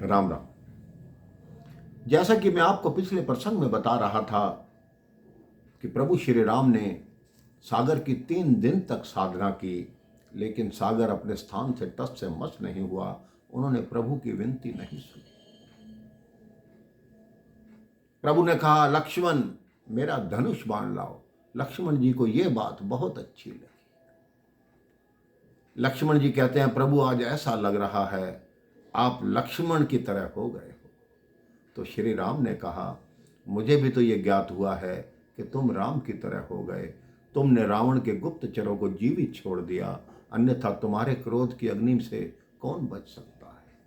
राम राम। जैसा कि मैं आपको पिछले प्रसंग में बता रहा था कि प्रभु श्री राम ने सागर की 3 दिन तक साधना की, लेकिन सागर अपने स्थान से टस से मस नहीं हुआ। उन्होंने प्रभु की विनती नहीं सुनी। प्रभु ने कहा, लक्ष्मण मेरा धनुष बाण लाओ। लक्ष्मण जी को यह बात बहुत अच्छी लगी। लक्ष्मण जी कहते हैं, प्रभु आज ऐसा लग रहा है आप लक्ष्मण की तरह हो गए हो। तो श्री राम ने कहा, मुझे भी तो ये ज्ञात हुआ है कि तुम राम की तरह हो गए। तुमने रावण के गुप्तचरों को जीवित छोड़ दिया, अन्यथा तुम्हारे क्रोध की अग्नि से कौन बच सकता है।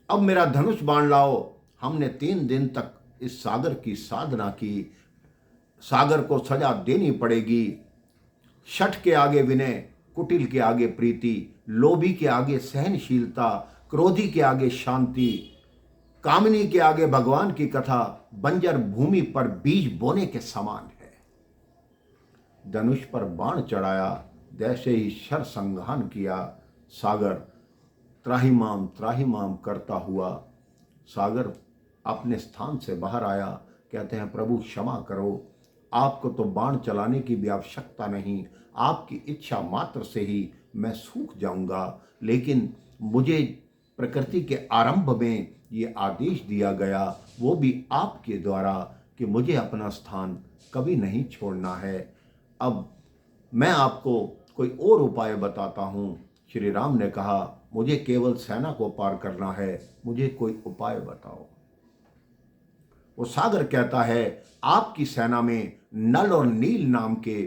अब मेरा धनुष बाण लाओ। हमने 3 दिन तक इस सागर की साधना की। सागर को सजा देनी पड़ेगी। शठ के आगे विनय, कुटिल के आगे प्रीति, लोभी के आगे सहनशीलता, क्रोधी के आगे शांति, कामिनी के आगे भगवान की कथा बंजर भूमि पर बीज बोने के समान है। धनुष पर बाण चढ़ाया, जैसे ही शर संघान किया, सागर त्राहिमाम करता हुआ सागर अपने स्थान से बाहर आया। कहते हैं, प्रभु क्षमा करो, आपको तो बाण चलाने की भी आवश्यकता नहीं, आपकी इच्छा मात्र से ही मैं सूख जाऊंगा। लेकिन मुझे प्रकृति के आरंभ में ये आदेश दिया गया, वो भी आपके द्वारा, कि मुझे अपना स्थान कभी नहीं छोड़ना है। अब मैं आपको कोई और उपाय बताता हूँ। श्री राम ने कहा, मुझे केवल सेना को पार करना है, मुझे कोई उपाय बताओ। वो सागर कहता है, आपकी सेना में नल और नील नाम के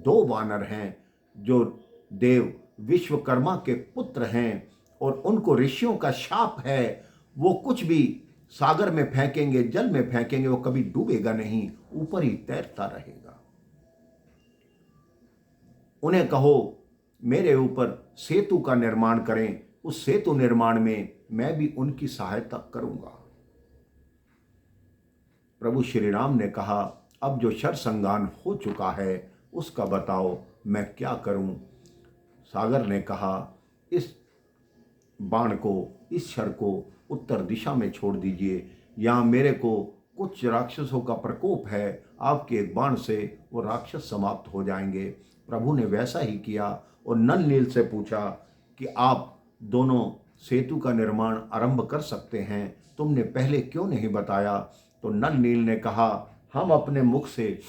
2 वानर हैं, जो देव विश्वकर्मा के पुत्र हैं, और उनको ऋषियों का शाप है। वो कुछ भी सागर में फेंकेंगे, जल में फेंकेंगे, वो कभी डूबेगा नहीं, ऊपर ही तैरता रहेगा। उन्हें कहो मेरे ऊपर सेतु का निर्माण करें, उस सेतु निर्माण में मैं भी उनकी सहायता करूंगा। प्रभु श्री राम ने कहा, अब जो शर संघान हो चुका है उसका बताओ, मैं क्या करूं। सागर ने कहा, इस बाण को, इस शर को उत्तर दिशा में छोड़ दीजिए। यहाँ मेरे को कुछ राक्षसों का प्रकोप है, आपके एक बाण से वो राक्षस समाप्त हो जाएंगे। प्रभु ने वैसा ही किया और नल नील से पूछा कि आप दोनों सेतु का निर्माण आरंभ कर सकते हैं, तुमने पहले क्यों नहीं बताया। तो नल नील ने कहा, हम अपने मुख से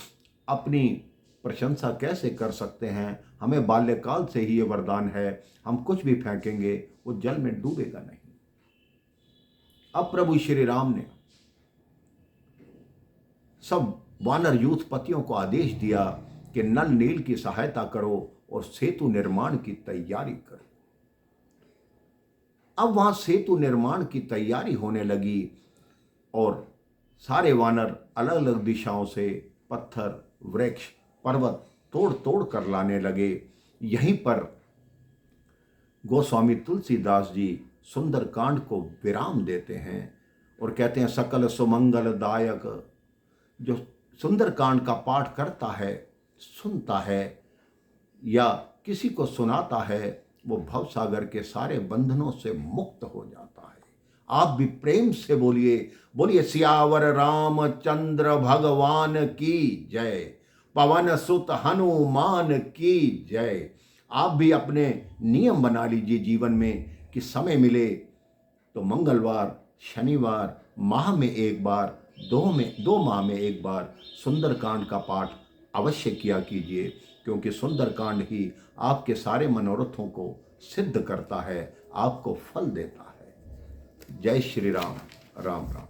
अपनी प्रशंसा कैसे कर सकते हैं, हमें बाल्यकाल से ही ये वरदान है, हम कुछ भी फेंकेंगे वो जल में डूबेगा नहीं। अब प्रभु श्री राम ने सब वानर यूथपतियों को आदेश दिया कि नल नील की सहायता करो और सेतु निर्माण की तैयारी करो। अब वहां सेतु निर्माण की तैयारी होने लगी और सारे वानर अलग अलग दिशाओं से पत्थर, वृक्ष, पर्वत तोड़ तोड़ कर लाने लगे। यहीं पर गोस्वामी तुलसीदास जी सुंदरकांड को विराम देते हैं और कहते हैं, सकल सुमंगलदायक। जो सुंदरकांड का पाठ करता है, सुनता है या किसी को सुनाता है, वो भवसागर के सारे बंधनों से मुक्त हो जाता है। आप भी प्रेम से बोलिए, बोलिए सियावर रामचंद्र भगवान की जय, पवन सुत हनुमान की जय। आप भी अपने नियम बना लीजिए जीवन में कि समय मिले तो मंगलवार, शनिवार, माह में एक बार, 2 माह में एक बार सुंदरकांड का पाठ अवश्य किया कीजिए, क्योंकि सुंदरकांड ही आपके सारे मनोरथों को सिद्ध करता है, आपको फल देता है। जय श्री राम। राम राम।